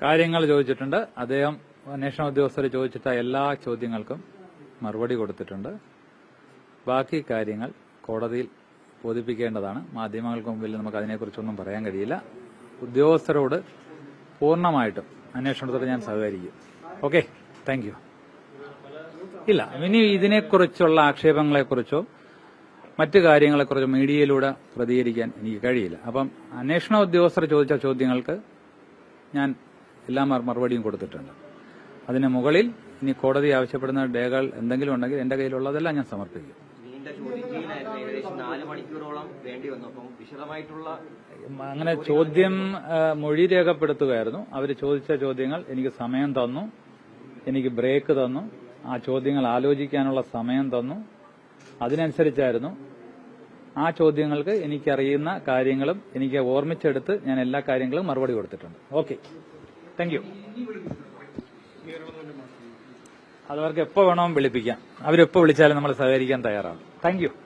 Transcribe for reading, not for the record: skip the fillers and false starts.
കാര്യങ്ങൾ ചോദിച്ചിട്ടുണ്ട്. അദ്ദേഹം അന്വേഷണ ഉദ്യോഗസ്ഥർ ചോദിച്ചിട്ട എല്ലാ ചോദ്യങ്ങൾക്കും മറുപടി കൊടുത്തിട്ടുണ്ട്. ബാക്കി കാര്യങ്ങൾ കോടതിയിൽ ബോധിപ്പിക്കേണ്ടതാണ്. മാധ്യമങ്ങൾക്ക് മുമ്പിൽ നമുക്ക് അതിനെക്കുറിച്ചൊന്നും പറയാൻ കഴിയില്ല. ഉദ്യോഗസ്ഥരോട് പൂർണ്ണമായിട്ടും അന്വേഷണത്തോട് ഞാൻ സഹകരിക്കും. Okay, thank you. ഇല്ല, ഇനി ഇതിനെക്കുറിച്ചുള്ള ആക്ഷേപങ്ങളെക്കുറിച്ചോ മറ്റു കാര്യങ്ങളെക്കുറിച്ചോ മീഡിയയിലൂടെ പ്രതികരിക്കാൻ എനിക്ക് കഴിയില്ല. അപ്പം അന്വേഷണ ഉദ്യോഗസ്ഥർ ചോദിച്ച ചോദ്യങ്ങൾക്ക് ഞാൻ എല്ലാ മറുപടിയും കൊടുത്തിട്ടുണ്ട്. അതിന് മുകളിൽ ഇനി കോടതി ആവശ്യപ്പെടുന്ന രേഖകൾ എന്തെങ്കിലും ഉണ്ടെങ്കിൽ എന്റെ കയ്യിലുള്ളതെല്ലാം ഞാൻ സമർപ്പിക്കും. അങ്ങനെ ചോദ്യം മൊഴി രേഖപ്പെടുത്തുകയായിരുന്നു. അവർ ചോദിച്ച ചോദ്യങ്ങൾ എനിക്ക് സമയം തന്നു, എനിക്ക് ബ്രേക്ക് തന്നു, ആ ചോദ്യങ്ങൾ ആലോചിക്കാനുള്ള സമയം തന്നു. അതിനനുസരിച്ചായിരുന്നു ആ ചോദ്യങ്ങൾക്ക് എനിക്കറിയുന്ന കാര്യങ്ങളും എനിക്ക് ഓർമ്മിച്ചെടുത്ത് ഞാൻ എല്ലാ കാര്യങ്ങളും മറുപടി കൊടുത്തിട്ടുണ്ട്. Okay, thank you. അതവർക്ക് എപ്പോൾ വേണമെങ്കിലും വിളിപ്പിക്കാം. അവരെപ്പോൾ വിളിച്ചാലും നമ്മൾ സഹകരിക്കാൻ തയ്യാറാണ്. Thank you.